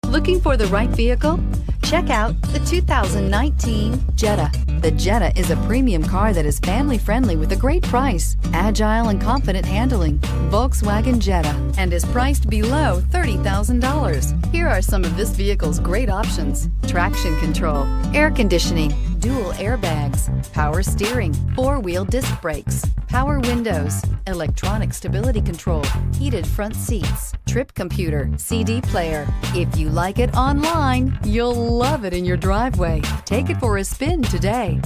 Looking for the right vehicle? Check out the 2019 Jetta. The Jetta is a premium car that is family-friendly with a great price, agile and confident handling. Volkswagen Jetta, and is priced below $30,000. Here are some of this vehicle's great options: traction control, air conditioning, dual airbags, power steering, four-wheel disc brakes, power windows, electronic stability control, heated front seats, trip computer, CD player. If you like it online, you'll love it in your driveway. Take it for a spin today.